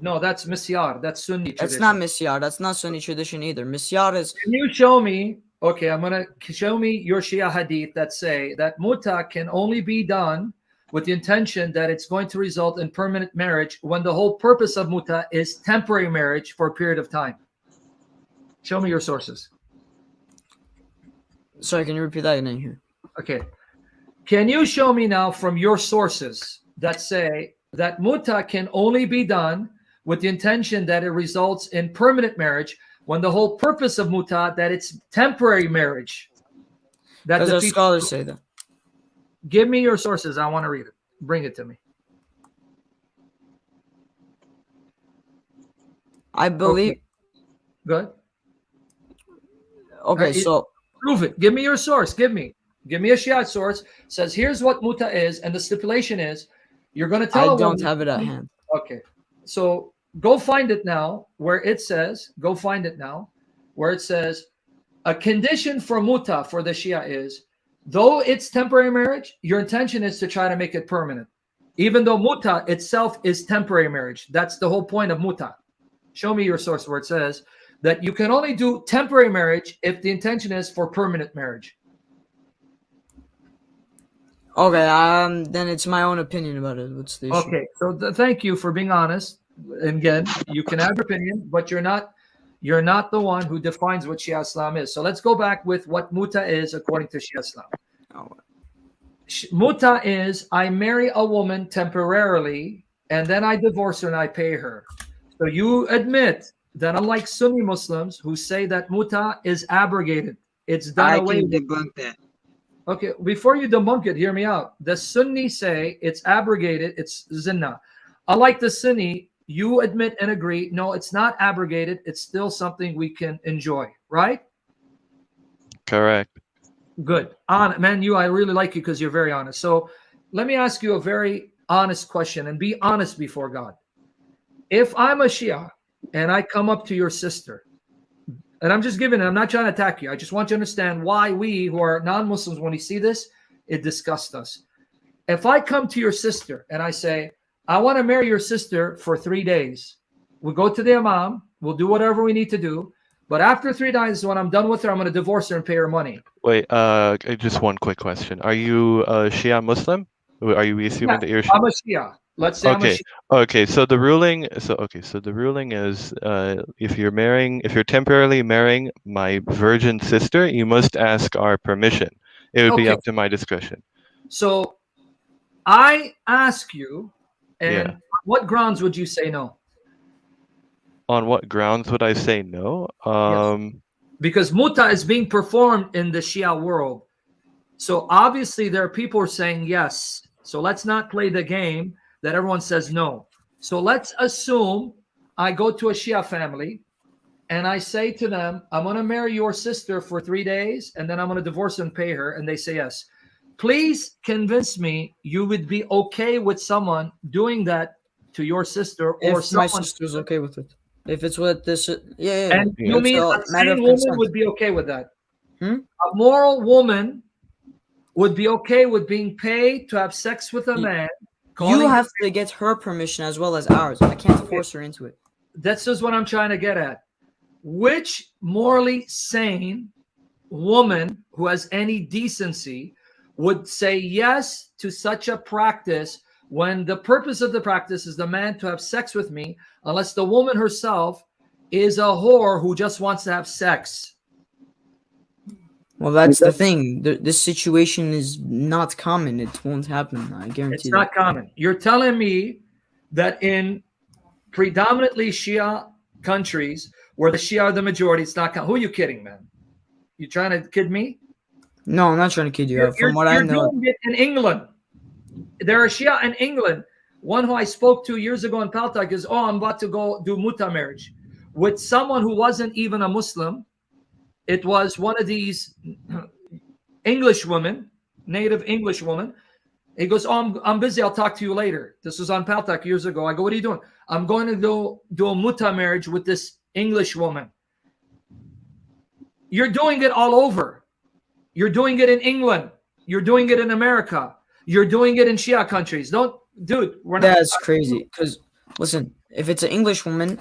No, that's misyar. That's Sunni tradition. That's not misyar. That's not Sunni tradition either. Misyar is... Can you show me... Okay, I'm going to show me your Shia hadith that say that Mutta can only be done with the intention that it's going to result in permanent marriage when the whole purpose of Mutta is temporary marriage for a period of time. Show me your sources. Sorry, can you repeat that again here? Okay. Can you show me now from your sources that say that Mutta can only be done with the intention that it results in permanent marriage when the whole purpose of Mutta, that it's temporary marriage? Does the scholars say that? Give me your sources. I want to read it. Bring it to me. I believe. Okay. Good. Okay, so prove it. Give me your source. Give me a Shia source. Says here's what Mutta is, and the stipulation is you're going to tell. I don't have it at hand. Okay, so go find it now. Where it says, go find it now. Where it says, a condition for Mutta for the Shia is, though it's temporary marriage, your intention is to try to make it permanent. Even though Mutta itself is temporary marriage. That's the whole point of Mutta. Show me your source where it says that you can only do temporary marriage if the intention is for permanent marriage. Okay, then it's my own opinion about it. What's the issue? Okay, so thank you for being honest. And again, you can have your opinion, but you're not the one who defines what Shia Islam is. So let's go back with what Mutta is according to Shia Islam. Oh. Mutta is I marry a woman temporarily and then I divorce her and I pay her. So you admit that unlike Sunni Muslims who say that Mutta is abrogated, it's done away with. I can debunk that. Okay, before you debunk it, hear me out. The Sunni say it's abrogated, it's zina. Unlike the Sunni, you admit and agree, no, it's not abrogated, it's still something we can enjoy, right? Correct. Good. Man, I really like you because you're very honest. So let me ask you a very honest question and be honest before God. If I'm a Shia and I come up to your sister, and I'm just giving it, I'm not trying to attack you. I just want you to understand why we who are non-Muslims, when we see this, it disgusts us. If I come to your sister and I say, I want to marry your sister for 3 days, we'll go to the Imam, we'll do whatever we need to do. But after 3 days, when I'm done with her, I'm going to divorce her and pay her money. Wait, just one quick question. Are you a Shia Muslim? Are you assuming that you're Shia? I'm a Shia. Let's say okay. Okay, so the ruling is if you're temporarily marrying my virgin sister, you must ask our permission. It would be up to my discretion. So I ask you, and what grounds would you say no? On what grounds would I say no? Yes. Because Mutta is being performed in the Shia world. So obviously there are people who are saying yes. So let's not play the game that everyone says no. So let's assume I go to a Shia family and I say to them, I'm going to marry your sister for 3 days and then I'm going to divorce her and pay her. And they say yes. Please convince me you would be okay with someone doing that to your sister, or if my sister's okay with it. If it's what this, And you mean a sane woman would be okay with that? A moral woman would be okay with being paid to have sex with a man. You have to get her permission as well as ours. I can't force her into it. That's just what I'm trying to get at. Which morally sane woman who has any decency would say yes to such a practice when the purpose of the practice is the man to have sex with me, unless the woman herself is a whore who just wants to have sex? Well, that's the thing. This situation is not common. It won't happen. I guarantee. It's not common. You're telling me that in predominantly Shia countries where the Shia are the majority, it's not common. Who are you kidding, man? You trying to kid me? No, I'm not trying to kid you. From what I know, you're doing it in England. There are Shia in England. One who I spoke to years ago in Paltak is, I'm about to go do Mutta marriage with someone who wasn't even a Muslim. It was one of these English women, native English woman. He goes, I'm busy. I'll talk to you later. This was on Paltak years ago. I go, what are you doing? I'm going to go do a Mutta marriage with this English woman. You're doing it all over. You're doing it in England. You're doing it in America. You're doing it in Shia countries. That's crazy. Because listen, if it's an English woman,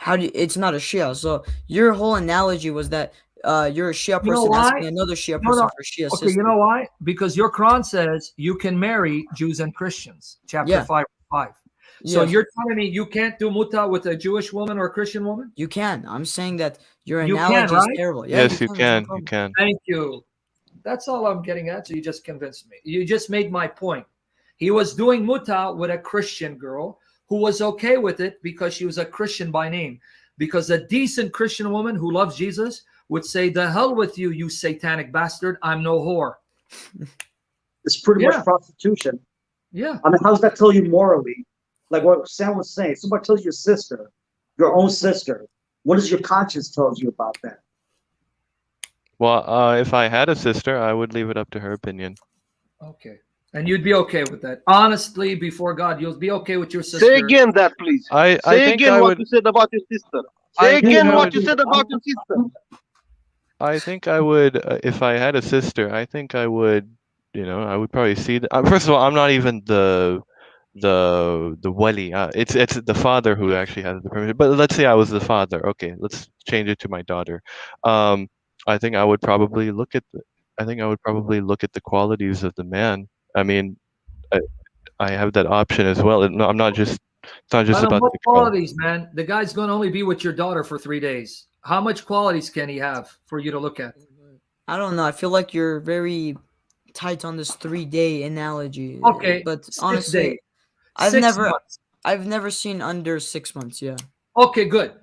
it's not a Shia. So your whole analogy was that you're a Shia person asking another Shia person for Shia sister. You know why? Because your Quran says you can marry Jews and Christians. Chapter 5. So you're telling me you can't do Mutta with a Jewish woman or a Christian woman? You can. I'm saying that your analogy is terrible. Yes, you can. You can. Thank you. That's all I'm getting at. So you just convinced me. You just made my point. He was doing Mutta with a Christian girl who was okay with it because she was a Christian by name. Because a decent Christian woman who loves Jesus would say, the hell with you, you satanic bastard. I'm no whore. It's pretty much prostitution. Yeah. I mean, how does that tell you morally? Like what Sam was saying, somebody tells your sister, your own sister, what does your conscience tell you about that? Well, if I had a sister, I would leave it up to her opinion. Okay. And you'd be okay with that. Honestly, before God, you'll be okay with your sister. Say again that, please. I Say think again I what would, you said about your sister. Say again what you said about your sister. I think I would, if I had a sister, I think I would, I would probably see that. First of all, I'm not even the wali. It's the father who actually has the permission. But let's say I was the father. Okay, let's change it to my daughter. I think I would probably look at the qualities of the man. I mean, I have that option as well. No, I'm not just. It's not just But about what the qualities, man? The guy's going to only be with your daughter for 3 days. How much qualities can he have for you to look at? I don't know. I feel like you're very tight on this 3-day analogy. Okay, But 6 honestly, days. I've 6 never months. I've never seen under 6 months. Yeah. Okay, good.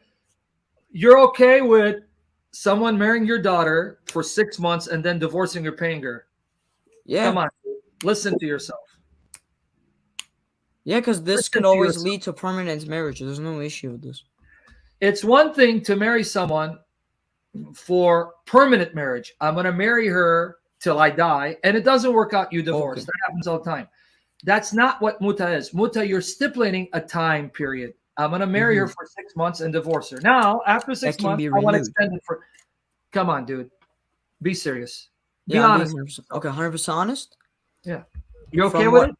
You're okay with someone marrying your daughter for 6 months and then divorcing or paying her? Yeah. Come on, listen to yourself. Yeah, because this Listen could to always yourself. lead to permanent marriage. There's no issue with this. It's one thing to marry someone for permanent marriage. I'm going to marry her till I die, and it doesn't work out, you divorce. Okay. That happens all the time. That's not what Mutta is. Mutta, you're stipulating a time period. I'm going to marry her for 6 months and divorce her. Now, after 6 That can months, be I want to renewed. extend it for. Come on, dude. Be serious. Be Yeah, I'm honest. being 100%, okay, 100% honest. Yeah. You okay From with what- it?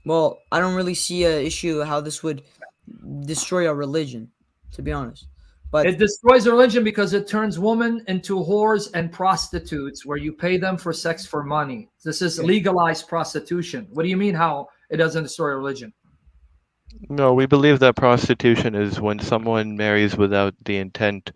Well, I don't really see a issue how this would destroy our religion, to be honest. But It destroys religion because it turns women into whores and prostitutes where you pay them for sex for money. This is legalized prostitution. What do you mean how it doesn't destroy religion? No, we believe that prostitution is when someone marries without the intent,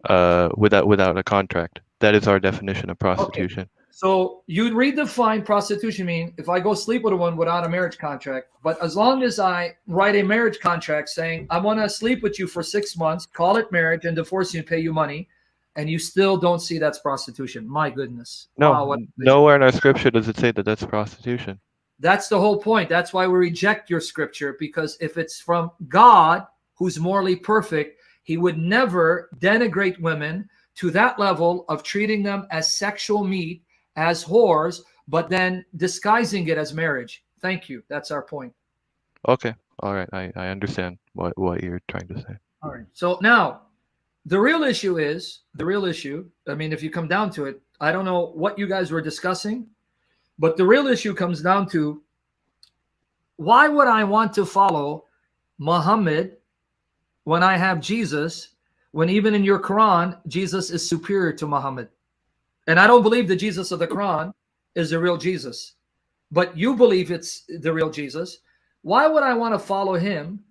without a contract. That is our definition of prostitution. So you'd redefine prostitution mean if I go sleep with a woman without a marriage contract, but as long as I write a marriage contract saying I want to sleep with you for 6 months, call it marriage and divorce you and pay you money, and you still don't see that's prostitution. My goodness. No, Wow, what- nowhere in our scripture does it say that that's prostitution. That's the whole point. That's why we reject your scripture, because if it's from God, who's morally perfect, he would never denigrate women to that level of treating them as sexual meat, as whores, but then disguising it as marriage. Thank you. That's our point. Okay, all right, I understand what you're trying to say. All right. So now the real issue, I mean, if you come down to it, I don't know what you guys were discussing, but the real issue comes down to why would I want to follow Muhammad when I have Jesus, when even in your Quran, Jesus is superior to Muhammad? And I don't believe the Jesus of the Quran is the real Jesus, but you believe it's the real Jesus. Why would I want to follow him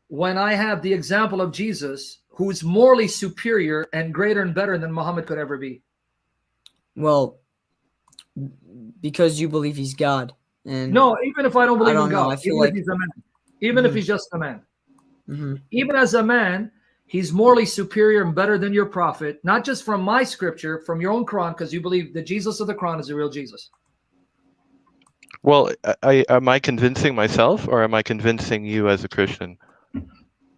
when I have the example of Jesus, who's morally superior and greater and better than Muhammad could ever be? well, because you believe he's God. And No, even if I don't believe don't in know, God, I feel even like- if he's a man, even if he's just a man, Mhm. even as a man, he's morally superior and better than your prophet, not just from my scripture, from your own Quran, because you believe the Jesus of the Quran is the real Jesus. Well, am I convincing myself or am I convincing you as a Christian?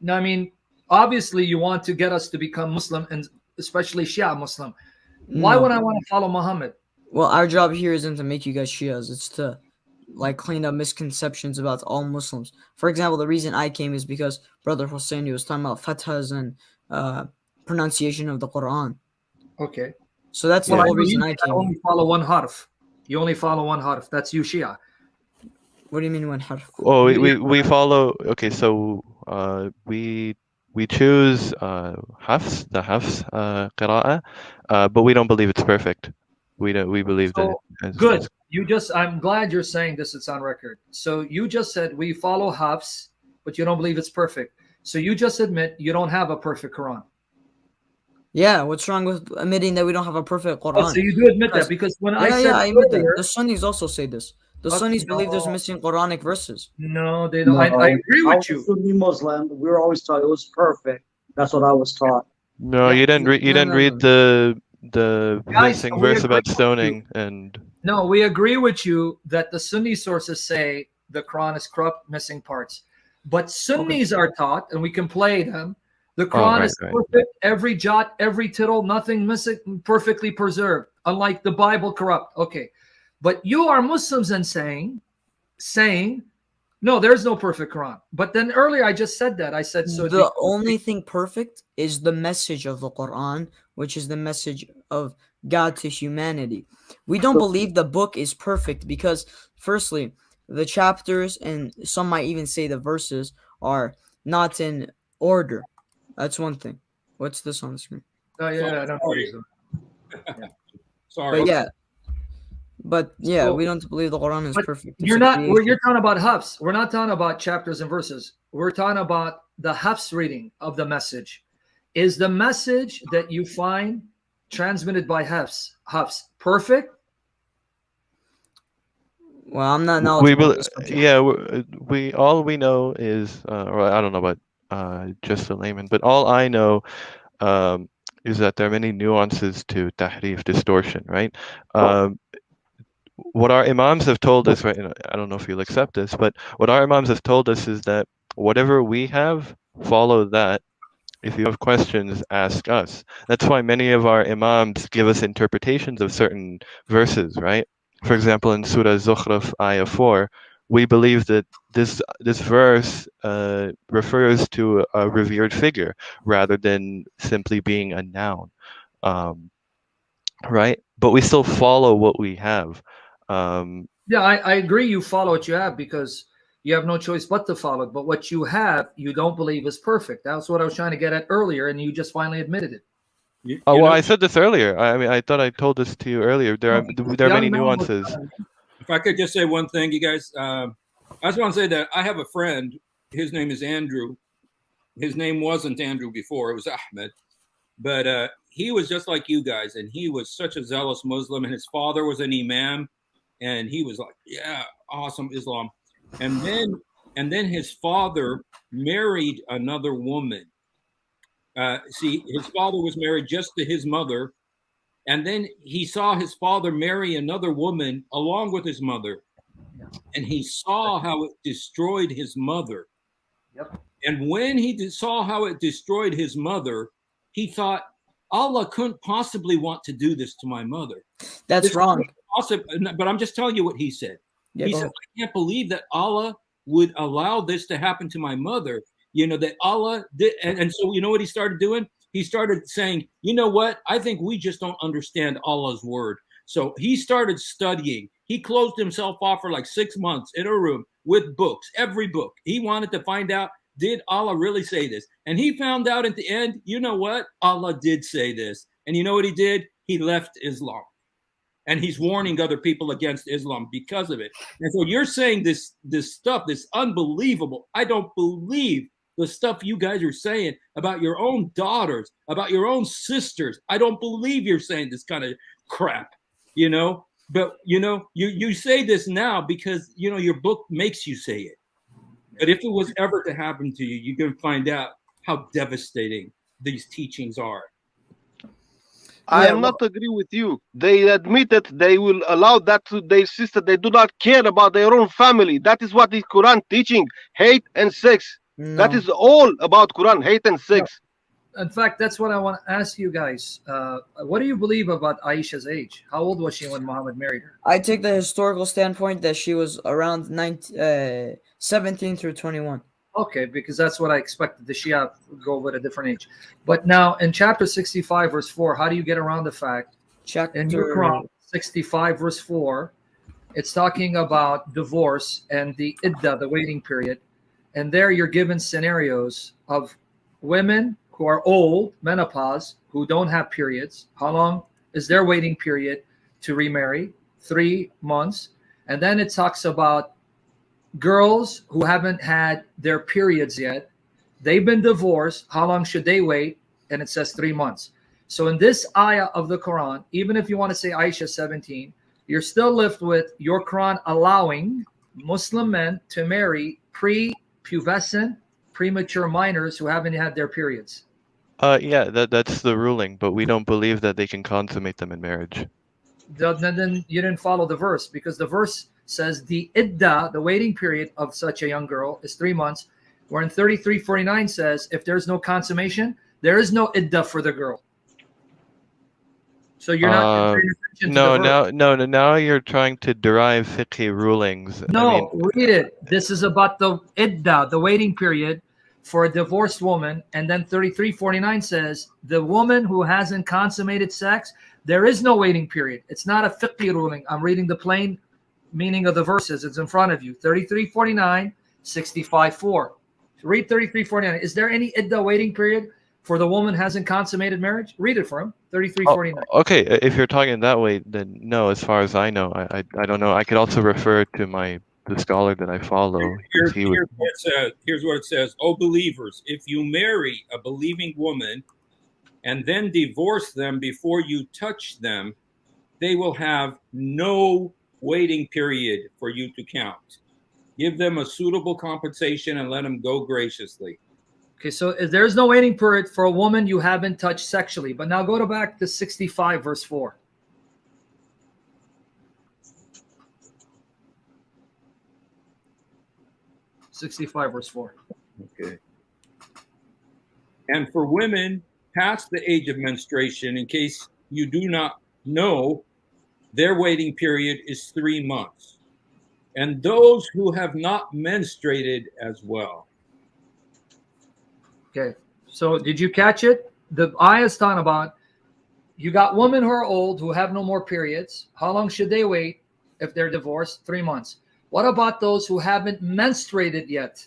No, I mean, obviously you want to get us to become Muslim, and especially Shia Muslim. Why No. would I want to follow Muhammad? Well, our job here isn't to make you guys Shias. It's to like clean up misconceptions about all Muslims. For example, the reason I came is because Brother Hosseini was talking about fathahs and pronunciation of the Quran. Okay. So that's the Well, I whole know reason you I I came. only follow one harf. You only follow one harf. That's you, Shia. What do you mean when harf? Oh, we follow. Okay, so we choose the Hafs qira'ah, but we don't believe it's perfect. We believe that So, good. I'm glad you're saying this. It's on record. So you just said we follow Hafs, but you don't believe it's perfect. So you just admit you don't have a perfect Quran. Yeah, what's wrong with admitting that we don't have a perfect Quran? Oh, so you do admit Because- that, because when yeah, I said I admit that. earlier, The Sunnis also say this. The Okay, Sunnis believe there's no. missing Quranic verses. no, they don't. No, I agree I with was a you. Sunni Muslim. We were always taught it was perfect. That's what I was taught. No, Yeah. you didn't. You didn't No. read the Guys, missing we verse agree about with you. stoning and. No, we agree with you that the Sunni sources say the Quran is corrupt, missing parts. But Sunnis are taught, and we can play them, the Quran right, is right. perfect, every jot, every tittle, nothing missing, perfectly preserved, unlike the Bible corrupt. Okay. But you are Muslims and saying, no, there's no perfect Quran. But then earlier I just said that. I said, so The only thing perfect is the message of the Quran, which is the message of God to humanity. We don't believe the book is perfect because, firstly, the chapters, and some might even say the verses, are not in order. That's one thing. What's this on the screen? Oh yeah, I don't Sorry. know. Sorry. But yeah, So- we don't believe the Quran is But perfect. You're It's a not. creation. You're talking about hafs. We're not talking about chapters and verses. We're talking about the hafs reading of the message. Is the message that you find transmitted by hafs perfect? Well, I'm not We knowledgeable on bel this subject. yeah, we all we know is, or I don't know about just a layman, but all I know is that there are many nuances to tahrif, distortion, right? What our Imams have told us, right? And I don't know if you'll accept this, but what our Imams have told us is that whatever we have, follow that. If you have questions, ask us. That's why many of our Imams give us interpretations of certain verses, right? For example, in Surah Zukhruf, Ayah 4, we believe that this verse refers to a revered figure rather than simply being a noun, right? But we still follow what we have. Yeah, I agree. You follow what you have because you have no choice but to follow it. But what you have, you don't believe is perfect. That's what I was trying to get at earlier, and you just finally admitted it. Well, I said this earlier. I mean, I thought I told this to you earlier. There are many nuances. If I could just say one thing, you guys, I just want to say that I have a friend. His name is Andrew. His name wasn't Andrew before; it was Ahmed. But he was just like you guys, and he was such a zealous Muslim. And his father was an imam, and he was like, "Yeah, awesome Islam." And then his father married another woman. See, his father was married just to his mother, and then he saw his father marry another woman along with his mother, and he saw how it destroyed his mother. Yep. And when he saw how it destroyed his mother, he thought, Allah couldn't possibly want to do this to my mother. That's wrong. But I'm just telling you what he said. Yeah, He go said, ahead. I can't believe that Allah would allow this to happen to my mother. You know, that Allah did. And so, you know what he started doing? He started saying, you know what? I think we just don't understand Allah's word. So he started studying. He closed himself off for like 6 months in a room with books, every book. He wanted to find out, did Allah really say this? And he found out at the end, you know what? Allah did say this. And you know what he did? He left Islam. And he's warning other people against Islam because of it. And so you're saying this stuff, this unbelievable. I don't believe the stuff you guys are saying about your own daughters, about your own sisters. I don't believe you're saying this kind of crap, you know. But you know, you say this now because you know your book makes you say it. But if it was ever to happen to you, you're going to find out how devastating these teachings are. I am not agree with you. They admitted they will allow that to their sister. They do not care about their own family. That is what the Quran teaching, hate and sex. No. That is all about Quran, hate and sex. In fact, that's what I want to ask you guys. What do you believe about Aisha's age? How old was she when Muhammad married her? I take the historical standpoint that she was around 17 through 21. Okay, because that's what I expected. The Shia would go with a different age. But now in chapter 65, verse 4, how do you get around the fact in your Quran, 65, verse 4, it's talking about divorce and the iddah, the waiting period. And there you're given scenarios of women who are old, menopause, who don't have periods. How long is their waiting period to remarry? 3 months. And then it talks about girls who haven't had their periods yet. They've been divorced. How long should they wait? And it says 3 months. So in this ayah of the Quran, even if you want to say Aisha 17, you're still left with your Quran allowing Muslim men to marry pre-pubescent, premature minors who haven't had their periods. Yeah, that's the ruling, but we don't believe that they can consummate them in marriage. Then you didn't follow the verse, because the verse says the iddah, the waiting period of such a young girl, is 3 months, where in 33:49 says if there's no consummation, there is no iddah for the girl. So you're not paying attention to the verse. Now you're trying to derive fiqh rulings. No, I mean, read it. This is about the iddah, the waiting period for a divorced woman. And then 33:49 says the woman who hasn't consummated sex, there is no waiting period. It's not a fiqh ruling. I'm reading the plain meaning of the verses. It's in front of you. 3349, 65:4. Read 3349. Is there any idda waiting period for the woman hasn't consummated marriage? Read it for him. 3349. Okay, if you're talking that way, then no. As far as I know, I don't know. I could also refer to the scholar that I follow. Here's what it says. Oh, believers, if you marry a believing woman and then divorce them before you touch them, they will have no waiting period for you to count. Give them a suitable compensation and let them go graciously. Okay, so there's no waiting period for a woman you haven't touched sexually. But now go back to 65, verse 4. (65 verse 4). Okay. And for women past the age of menstruation, in case you do not know, their waiting period is 3 months. And those who have not menstruated as well. Okay, so did you catch it? The ayah is talking about you got women who are old who have no more periods. How long should they wait if they're divorced? 3 months. What about those who haven't menstruated yet?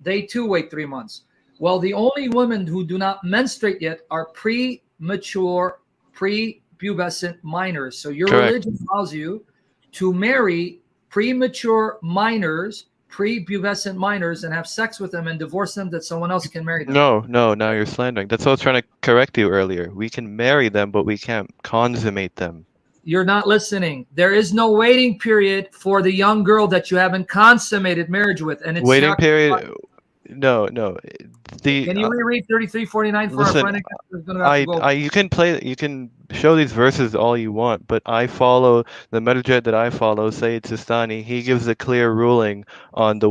They too wait 3 months. Well, the only women who do not menstruate yet are premature, prepubescent minors. So your religion allows you to marry premature minors, prepubescent minors, and have sex with them and divorce them that someone else can marry them. No, now you're slandering. That's what I was trying to correct you earlier. We can marry them, but we can't consummate them. You're not listening. There is no waiting period for the young girl that you haven't consummated marriage with, and it's waiting period. No. Can you reread 3349 for listen, our friend? You can show these verses all you want, but I follow the marja that I follow, Sayyid Sistani. He gives a clear ruling on the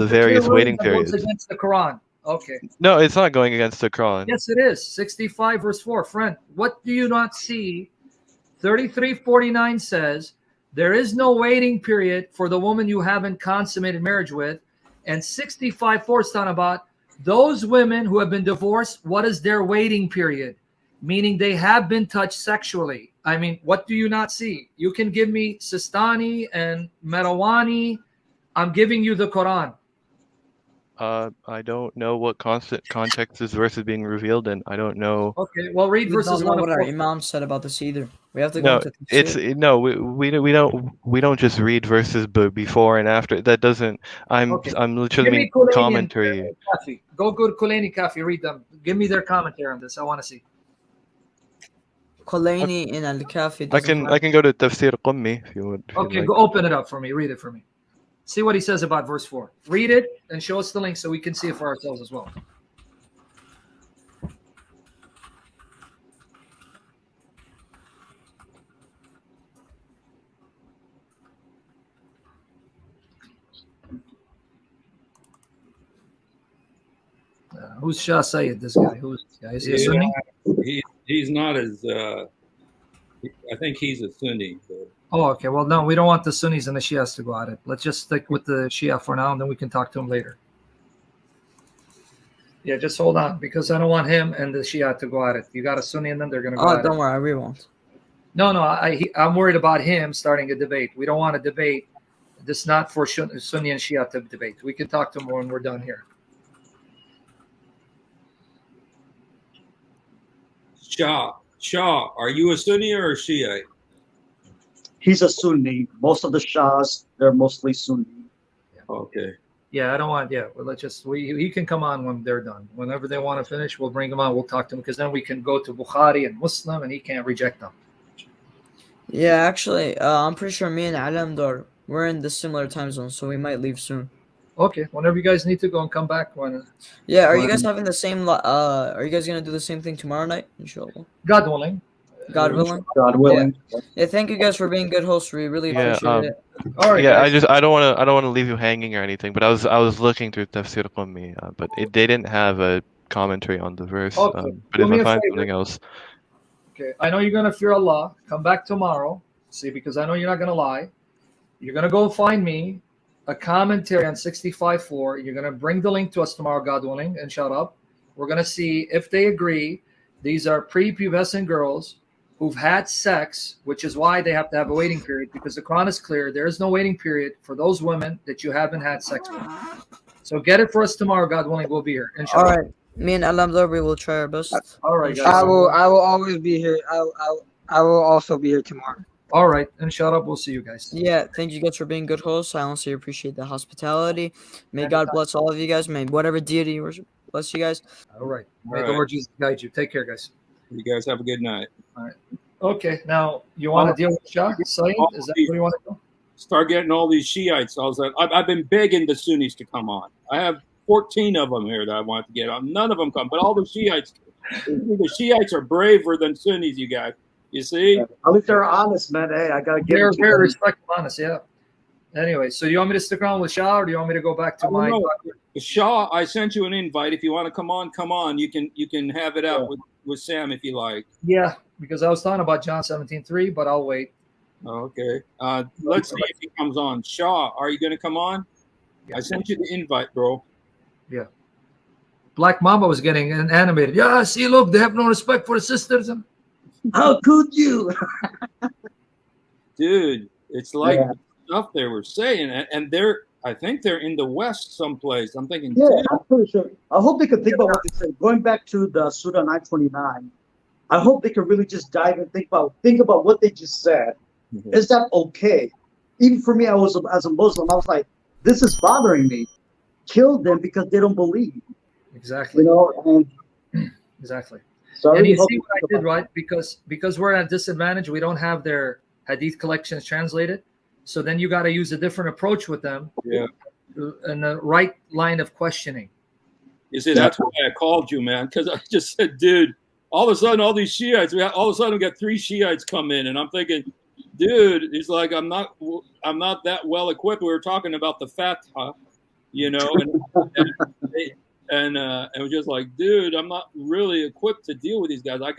various waiting periods. Against the Quran. Okay. No, it's not going against the Quran. Yes, it is. 65 verse 4. Friend, what do you not see? 3349 says there is no waiting period for the woman you haven't consummated marriage with. And 65:4 is talking about those women who have been divorced. What is their waiting period? Meaning they have been touched sexually. I mean, what do you not see? You can give me Sistani and Merawani. I'm giving you the Quran. I don't know what context this verse is being revealed in. I don't know. Okay, well, read verses 1 what to 4. our Imam said about this either. We have to go into we don't just read verses before and after. That doesn't. I'm literally meaning commentary. Go good Kulaini Kafi. Read them. Give me their commentary on this. I want to see. Kulaini in Al-Kafi. I can go to Tafsir Qummi if you would. Okay, go open it up for me. Read it for me. See what he says about verse 4. Read it and show us the link so we can see it for ourselves as well. Who's Shah Sayyid, this guy? Who's this guy? Is he a Sunni? He's not as, I think he's a Sunni. But... Oh, okay. Well, no, we don't want the Sunnis and the Shias to go at it. Let's just stick with the Shia for now, and then we can talk to him later. Yeah, just hold on, because I don't want him and the Shia to go at it. You got a Sunni, and then they're going to go at it. Oh, don't worry, we won't. No, I'm worried about him starting a debate. We don't want to debate. This is not for Sunni and Shia to debate. We can talk to him when we're done here. Shah, are you a Sunni or a Shiite? He's a Sunni. Most of the Shahs, they're mostly Sunni. Okay. Yeah, I don't want. Yeah, well, he can come on when they're done. Whenever they want to finish, we'll bring him on. We'll talk to him because then we can go to Bukhari and Muslim, and he can't reject them. Yeah, actually, I'm pretty sure me and Alamdar we're in the similar time zone, so we might leave soon. Okay, whenever you guys need to go and come back. Yeah, are you guys having the same? Are you guys gonna do the same thing tomorrow night? Inshallah. God willing. God willing. God willing. Yeah, thank you guys for being good hosts. We really appreciate it. All right. Yeah, guys. I don't want to leave you hanging or anything, but I was looking through Tafsir Qummi, but they didn't have a commentary on the verse. Okay. But if I find something else. Okay, I know you're gonna fear Allah. Come back tomorrow. See, because I know you're not gonna lie. You're gonna go find me a commentary on 65:4. You're gonna bring the link to us tomorrow, God willing, and shut up. We're gonna see if they agree. These are prepubescent girls who've had sex, which is why they have to have a waiting period, because the Quran is clear. There is no waiting period for those women that you haven't had sex with. So get it for us tomorrow, God willing. We'll be here. Inshallah. All right. Me and Alhamdulillah, we will try our best. All right, guys. I will always be here. I will also be here tomorrow. All right. Inshallah, we'll see you guys. Yeah, thank you guys for being good hosts. I honestly appreciate the hospitality. May God bless all of you guys. May whatever deity you worship bless you guys. All right. May the Lord Jesus guide you. Take care, guys. You guys have a good night. All right. Okay. Now, you want to deal with Shah? Saeed? Is that where you want to go? Start getting all these Shiites. I've been begging the Sunnis to come on. I have 14 of them here that I want to get on. None of them come, but all the Shiites. The Shiites are braver than Sunnis, you guys. You see? At least they're honest, man. Hey, I gotta give They're very respectful, honest, yeah. Anyway, so you want me to stick around with Shah, or do you want me to go back to my? Shah, I sent you an invite. If you want to come on, come on. You can have it out with Sam if you like. Yeah, because I was talking about John 17:3, but I'll wait. Okay. Let's see if he comes on. Shah, are you going to come on? I sent you the invite, bro. Yeah. Black Mamba was getting animated. Yeah, see, look, they have no respect for the sisters. How could you? Dude, it's like stuff they were saying, and I think they're in the West someplace. I'm thinking, yeah, I'm pretty sure. I hope they could think about what they say. Going back to the Surah 929, I hope they could really just dive and think about what they just said. Mm-hmm. Is that okay? Even for me, as a Muslim, I was like, this is bothering me. Kill them because they don't believe. Exactly. You know, and exactly. So and you see what I did, right? Because we're at a disadvantage, we don't have their hadith collections translated. So then you got to use a different approach with them. Yeah. And the right line of questioning. You see, that's why I called you, man, because I just said, dude, all of a sudden, all these Shiites, all of a sudden we got 3 Shiites come in, and I'm thinking, dude, he's like, I'm not that well equipped. We were talking about the Fatha, you know, and it was just like, dude, I'm not really equipped to deal with these guys. I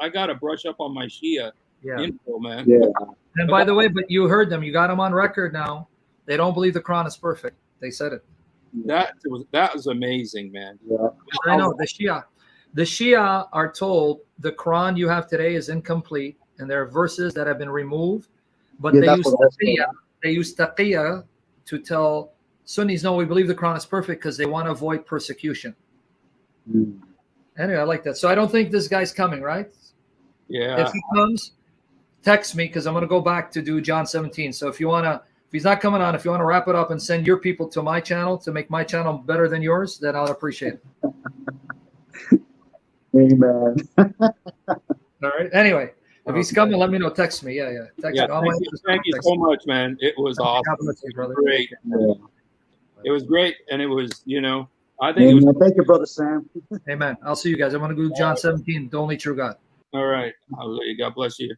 gotta brush up on my Shia info, man. Yeah. And by the way, but you heard them. You got them on record now. They don't believe the Quran is perfect. They said it. That was amazing, man. Yeah. I know the Shia are told the Quran you have today is incomplete, and there are verses that have been removed. But they use taqiyya to tell Sunnis, no, we believe the Quran is perfect because they want to avoid persecution. Anyway, I like that. So I don't think this guy's coming, right? Yeah. If he comes, text me because I'm going to go back to do John 17. So if he's not coming on, if you want to wrap it up and send your people to my channel to make my channel better than yours, then I'll appreciate it. Amen. All right. Anyway, if he's coming, let me know. Text me. Yeah. Text me. Thank you so much, man. It was awesome. Great. Yeah. It was great, and it was, I think it was. Thank you, Brother Sam. Amen. I'll see you guys. I'm going to go to John 17, the only true God. All right. Hallelujah. God bless you.